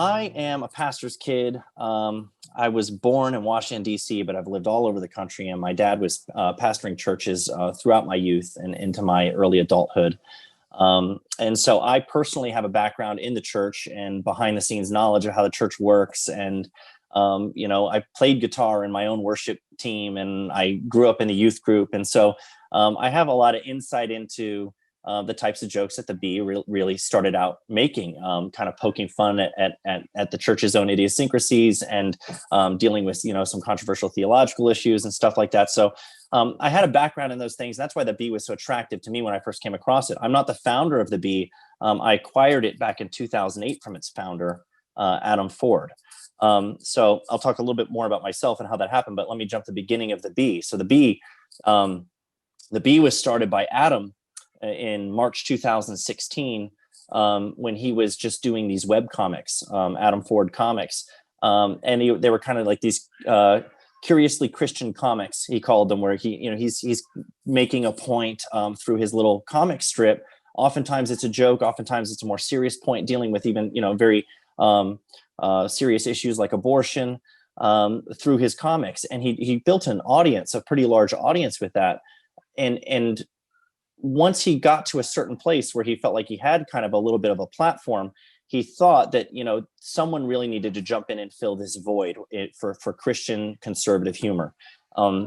I am a pastor's kid. I was born in Washington, D.C., but I've lived all over the country. And my dad was pastoring churches throughout my youth and into my early adulthood. And so I personally have a background in the church and behind the scenes knowledge of how the church works. And, I played guitar in my own worship team, and I grew up in the youth group. And so I have a lot of insight into the types of jokes that the Bee really started out making, kind of poking fun at the church's own idiosyncrasies and dealing with, some controversial theological issues and stuff like that. So I had a background in those things. That's why the Bee was so attractive to me when I first came across it. I'm not the founder of the Bee. I acquired it back in 2008 from its founder, Adam Ford. So I'll talk a little bit more about myself and how that happened, but let me jump to the beginning of the Bee. So the Bee was started by Adam in March 2016, when he was just doing these web comics, Adam Ford comics. And they were kind of like these curiously Christian comics, he called them, where he's making a point through his little comic strip. Oftentimes it's a joke, oftentimes it's a more serious point dealing with even, very serious issues like abortion through his comics. And he built an audience, a pretty large audience with that. And once he got to a certain place where he felt like he had kind of a little bit of a platform, he thought that, someone really needed to jump in and fill this void for Christian conservative humor.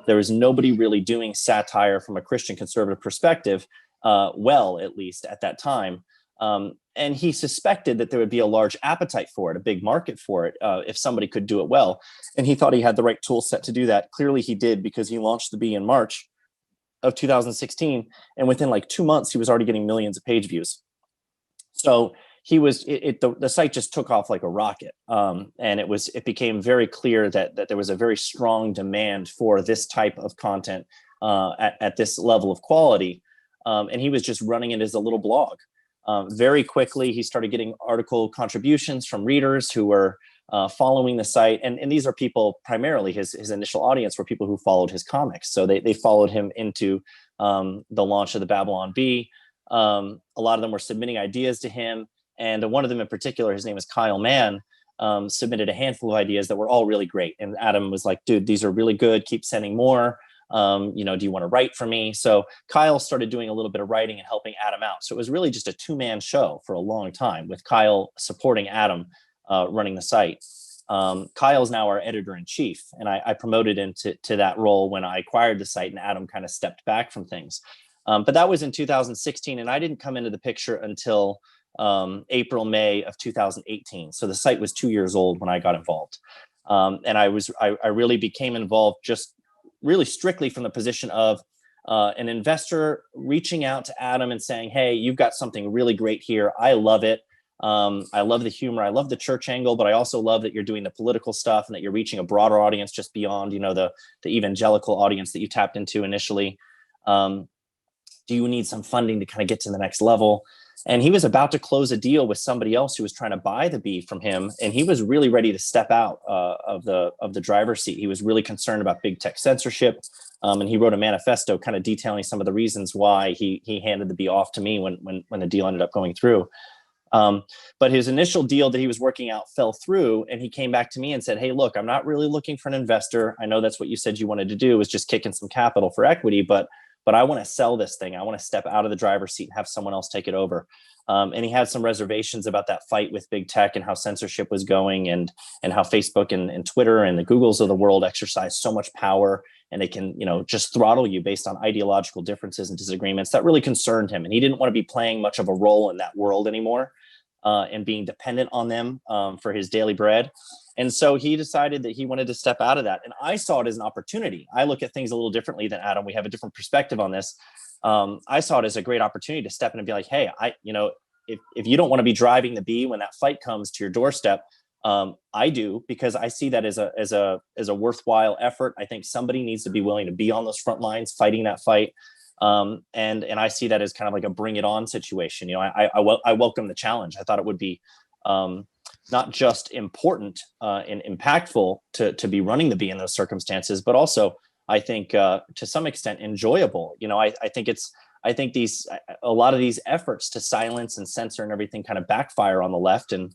There was nobody really doing satire from a Christian conservative perspective, well, at least at that time. And he suspected that there would be a large appetite for it, a big market for it, if somebody could do it well. And he thought he had the right tool set to do that. Clearly he did, because he launched the Bee in March of 2016, and within like 2 months he was already getting millions of page views. So the site just took off like a rocket, and it became very clear that there was a very strong demand for this type of content at this level of quality, and he was just running it as a little blog. Very quickly he started getting article contributions from readers who were following the site. And these are people, primarily his initial audience were people who followed his comics. So they followed him into the launch of the Babylon Bee. A lot of them were submitting ideas to him. And one of them in particular, his name is Kyle Mann, submitted a handful of ideas that were all really great. And Adam was like, dude, these are really good. Keep sending more. Do you want to write for me? So Kyle started doing a little bit of writing and helping Adam out. So it was really just a two-man show for a long time, with Kyle supporting Adam running the site. Kyle's now our editor-in-chief, and I promoted him to that role when I acquired the site, and Adam kind of stepped back from things. But that was in 2016, and I didn't come into the picture until April, May of 2018. So the site was 2 years old when I got involved. And I really became involved just really strictly from the position of an investor reaching out to Adam and saying, hey, you've got something really great here. I love it. I love the humor. I love the church angle, but I also love that you're doing the political stuff and that you're reaching a broader audience just beyond, the evangelical audience that you tapped into initially. Do you need some funding to kind of get to the next level? And he was about to close a deal with somebody else who was trying to buy the Bee from him. And he was really ready to step out of the driver's seat. He was really concerned about big tech censorship. And he wrote a manifesto kind of detailing some of the reasons why he handed the Bee off to me when the deal ended up going through. But his initial deal that he was working out fell through, and he came back to me and said, hey, look, I'm not really looking for an investor. I know that's what you said you wanted to do, was just kick in some capital for equity, but I want to sell this thing. I want to step out of the driver's seat and have someone else take it over. And he had some reservations about that fight with big tech and how censorship was going, and how Facebook and Twitter and the Googles of the world exercise so much power, and they can, just throttle you based on ideological differences and disagreements. That really concerned him. And he didn't want to be playing much of a role in that world anymore, and being dependent on them for his daily bread. And so he decided that he wanted to step out of that. And I saw it as an opportunity. I look at things a little differently than Adam. We have a different perspective on this. I saw it as a great opportunity to step in and be like, hey, if you don't want to be driving the Bee when that fight comes to your doorstep, I do, because I see that as a worthwhile effort. I think somebody needs to be willing to be on those front lines fighting that fight. And I see that as kind of like a bring it on situation. I welcome the challenge. I thought it would be not just important and impactful to be running the Bee in those circumstances, but also I think to some extent enjoyable. I think a lot of these efforts to silence and censor and everything kind of backfire on the left, and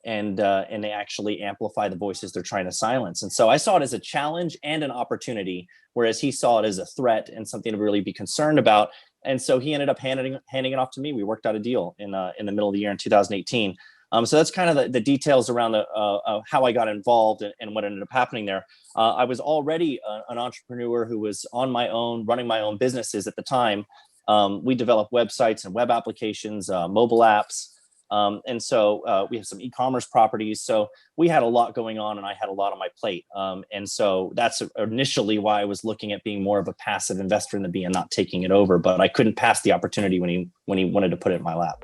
and they actually amplify the voices they're trying to silence. And so I saw it as a challenge and an opportunity, whereas he saw it as a threat and something to really be concerned about. And so he ended up handing it off to me. We worked out a deal in the middle of the year in 2018. So that's kind of the details around how I got involved and what ended up happening there. I was already an entrepreneur who was on my own, running my own businesses at the time. We developed websites and web applications, mobile apps. And so we have some e-commerce properties. So we had a lot going on and I had a lot on my plate. And so that's initially why I was looking at being more of a passive investor in the bee and not taking it over. But I couldn't pass the opportunity when he wanted to put it in my lap.